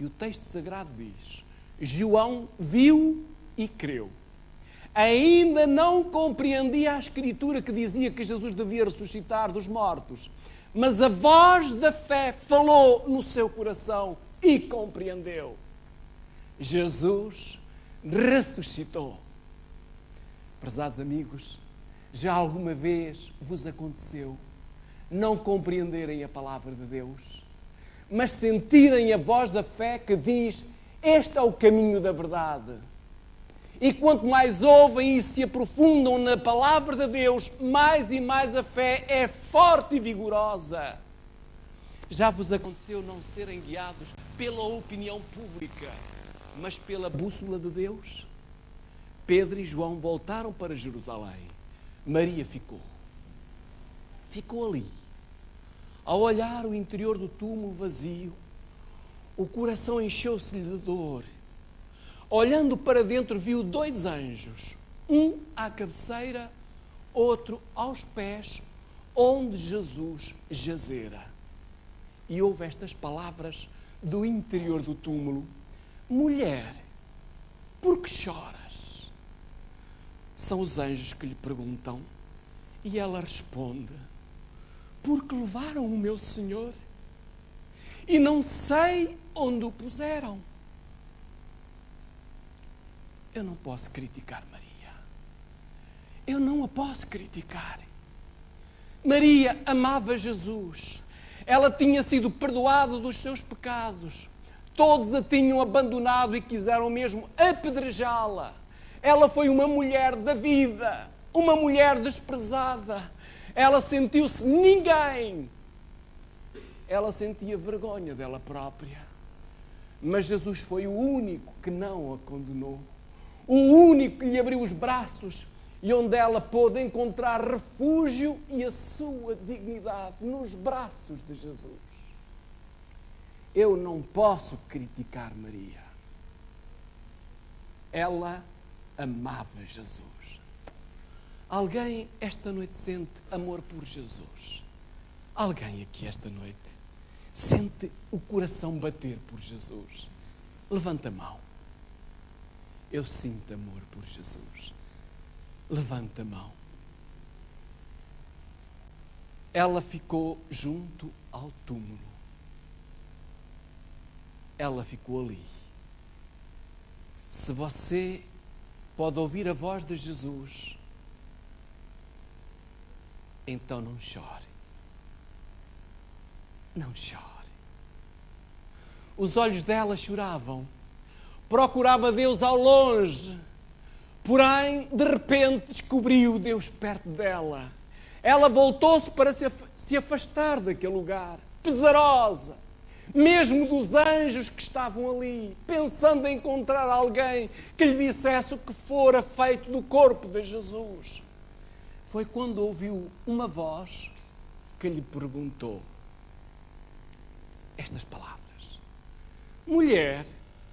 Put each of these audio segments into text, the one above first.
E o texto sagrado diz: João viu e creu. Ainda não compreendia a Escritura que dizia que Jesus devia ressuscitar dos mortos, mas a voz da fé falou no seu coração e compreendeu. Jesus ressuscitou. Prezados amigos, já alguma vez vos aconteceu não compreenderem a palavra de Deus, mas sentirem a voz da fé que diz: este é o caminho da verdade? E quanto mais ouvem e se aprofundam na palavra de Deus, mais e mais a fé é forte e vigorosa. Já vos aconteceu não serem guiados pela opinião pública, mas pela bússola de Deus? Pedro e João voltaram para Jerusalém. Maria ficou. Ficou ali. Ao olhar o interior do túmulo vazio, o coração encheu-se-lhe de dor. Olhando para dentro, viu 2 anjos, um à cabeceira, outro aos pés, onde Jesus jazera. E ouve estas palavras do interior do túmulo: mulher, por que choras? São os anjos que lhe perguntam, e ela responde: porque levaram o meu Senhor e não sei onde o puseram. Eu não posso criticar Maria. Eu não a posso criticar. Maria amava Jesus. Ela tinha sido perdoada dos seus pecados. Todos a tinham abandonado e quiseram mesmo apedrejá-la. Ela foi uma mulher da vida, uma mulher desprezada. Ela sentiu-se ninguém. Ela sentia vergonha dela própria. Mas Jesus foi o único que não a condenou. O único que lhe abriu os braços e onde ela pôde encontrar refúgio e a sua dignidade nos braços de Jesus. Eu não posso criticar Maria. Ela amava Jesus. Alguém esta noite sente amor por Jesus? Alguém aqui esta noite sente o coração bater por Jesus? Levanta a mão. Eu sinto amor por Jesus. Levanta a mão. Ela ficou junto ao túmulo. Ela ficou ali. Se você pode ouvir a voz de Jesus, então não chore. Não chore. Os olhos dela choravam. Procurava Deus ao longe. Porém, de repente, descobriu Deus perto dela. Ela voltou-se para se afastar daquele lugar, pesarosa, mesmo dos anjos que estavam ali, pensando em encontrar alguém que lhe dissesse o que fora feito do corpo de Jesus. Foi quando ouviu uma voz que lhe perguntou estas palavras: mulher,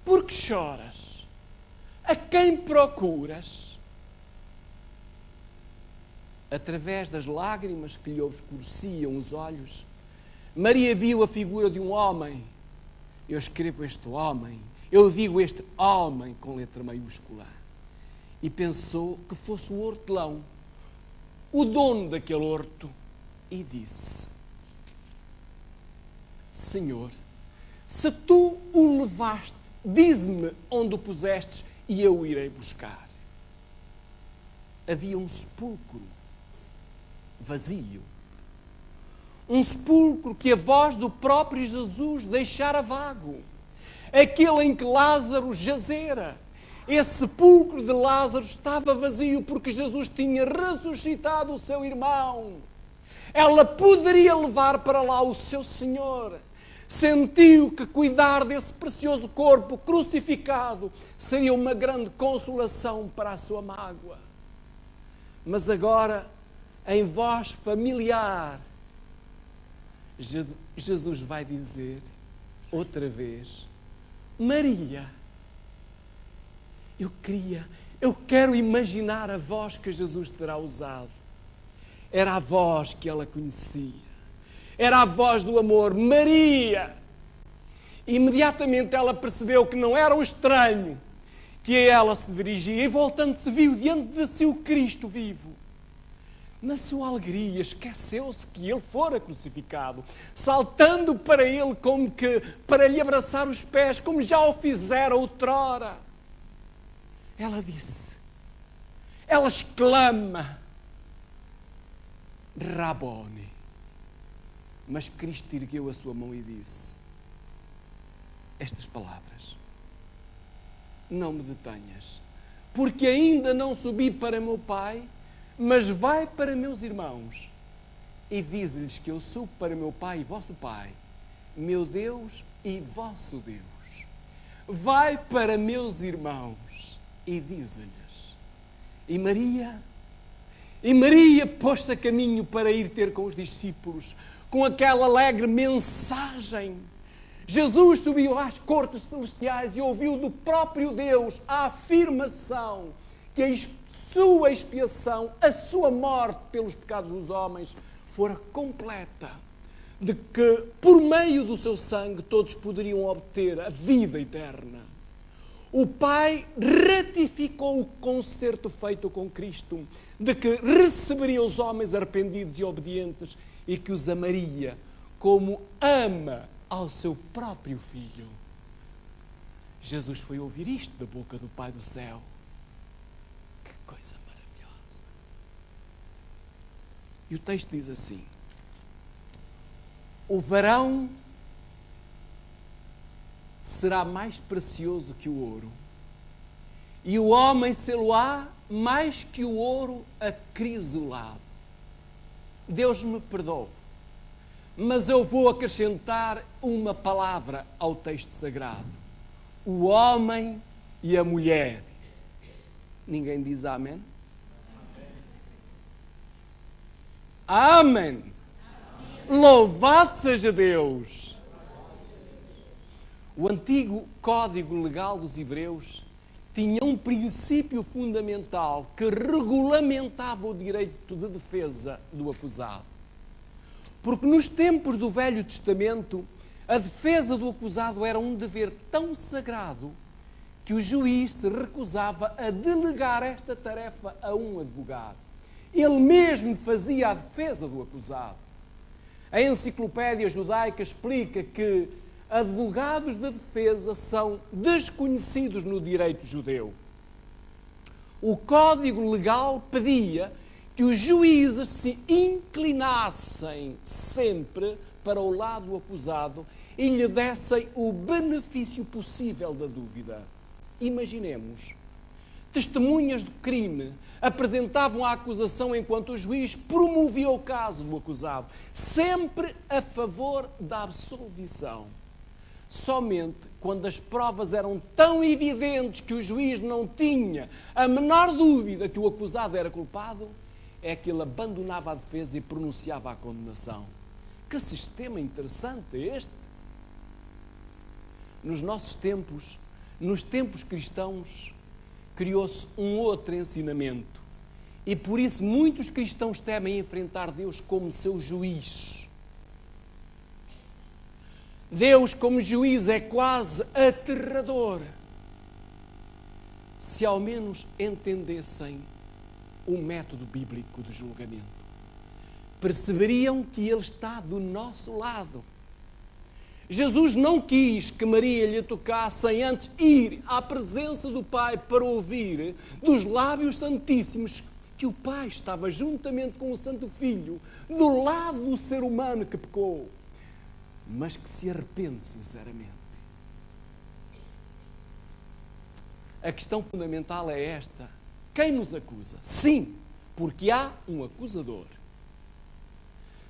por que choras? A quem procuras? Através das lágrimas que lhe obscureciam os olhos, Maria viu a figura de um homem. Eu escrevo este homem, eu digo este homem com letra maiúscula. E pensou que fosse o hortelão, o dono daquele horto, e disse: Senhor, se tu o levaste, dize-me onde o pusestes e eu o irei buscar. Havia um sepulcro vazio. Um sepulcro que a voz do próprio Jesus deixara vago. Aquele em que Lázaro jazera. Esse sepulcro de Lázaro estava vazio porque Jesus tinha ressuscitado o seu irmão. Ela poderia levar para lá o seu Senhor. Sentiu que cuidar desse precioso corpo crucificado seria uma grande consolação para a sua mágoa. Mas agora, em voz familiar, Jesus vai dizer outra vez: Maria. Eu quero imaginar a voz que Jesus terá usado. Era a voz que ela conhecia. Era a voz do amor, Maria. Imediatamente ela percebeu que não era um estranho que a ela se dirigia, e voltando-se viu diante de si o Cristo vivo. Na sua alegria, esqueceu-se que ele fora crucificado, saltando para ele como que para lhe abraçar os pés, como já o fizera outrora. Ela disse, ela exclama, Rabone. Mas Cristo ergueu a sua mão e disse estas palavras: não me detenhas, porque ainda não subi para meu Pai, mas vai para meus irmãos e diz-lhes que eu subo para meu Pai e vosso Pai, meu Deus e vosso Deus. Vai para meus irmãos e diz-lhes. E Maria pôs-se a caminho para ir ter com os discípulos, com aquela alegre mensagem. Jesus subiu às cortes celestiais e ouviu do próprio Deus a afirmação que a sua expiação, a sua morte pelos pecados dos homens, fora completa, de que por meio do seu sangue todos poderiam obter a vida eterna. O Pai ratificou o concerto feito com Cristo, de que receberia os homens arrependidos e obedientes e que os amaria como ama ao seu próprio Filho. Jesus foi ouvir isto da boca do Pai do céu. Que coisa maravilhosa! E o texto diz assim: o varão será mais precioso que o ouro, e o homem sê-lo-á mais que o ouro acrisolado. Deus me perdoe, mas eu vou acrescentar uma palavra ao texto sagrado: o homem e a mulher. Ninguém diz amém? Amém! Louvado seja Deus! O antigo Código Legal dos Hebreus tinha um princípio fundamental que regulamentava o direito de defesa do acusado. Porque nos tempos do Velho Testamento, a defesa do acusado era um dever tão sagrado que o juiz se recusava a delegar esta tarefa a um advogado. Ele mesmo fazia a defesa do acusado. A enciclopédia judaica explica que advogados de defesa são desconhecidos no direito judeu. O Código Legal pedia que os juízes se inclinassem sempre para o lado acusado e lhe dessem o benefício possível da dúvida. Imaginemos, testemunhas do crime apresentavam a acusação enquanto o juiz promovia o caso do acusado, sempre a favor da absolvição. Somente quando as provas eram tão evidentes que o juiz não tinha a menor dúvida que o acusado era culpado, é que ele abandonava a defesa e pronunciava a condenação. Que sistema interessante é este! Nos nossos tempos, nos tempos cristãos, criou-se um outro ensinamento. E por isso muitos cristãos temem enfrentar Deus como seu juiz. Deus como juiz é quase aterrador. Se ao menos entendessem o método bíblico de julgamento, perceberiam que Ele está do nosso lado. Jesus não quis que Maria lhe tocasse sem antes ir à presença do Pai para ouvir dos lábios santíssimos que o Pai estava juntamente com o Santo Filho do lado do ser humano que pecou, mas que se arrepende sinceramente. A questão fundamental é esta: quem nos acusa? Sim, porque há um acusador.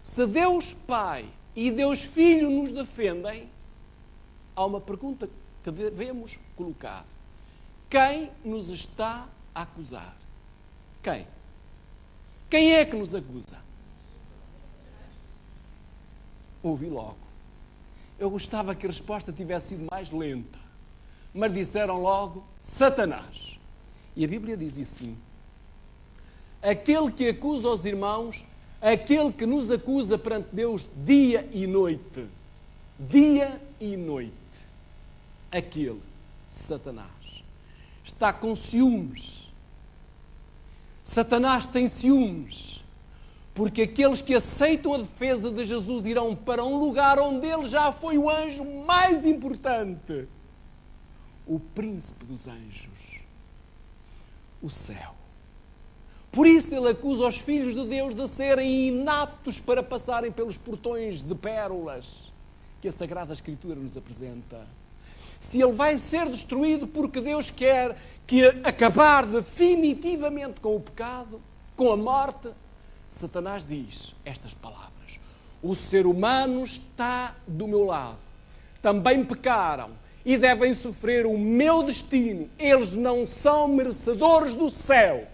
Se Deus Pai e Deus Filho nos defendem, há uma pergunta que devemos colocar: quem nos está a acusar? Quem? Quem é que nos acusa? Ouvi logo. Eu gostava que a resposta tivesse sido mais lenta, mas disseram logo: Satanás. E a Bíblia diz assim: aquele que acusa os irmãos, aquele que nos acusa perante Deus dia e noite. Dia e noite. aquele, Satanás, está com ciúmes. Satanás tem ciúmes, porque aqueles que aceitam a defesa de Jesus irão para um lugar onde ele já foi o anjo mais importante, o príncipe dos anjos, o céu. Por isso ele acusa os filhos de Deus de serem inaptos para passarem pelos portões de pérolas que a Sagrada Escritura nos apresenta. Se ele vai ser destruído porque Deus quer que acabar definitivamente com o pecado, com a morte, Satanás diz estas palavras: o ser humano está do meu lado, também pecaram e devem sofrer o meu destino, eles não são merecedores do céu.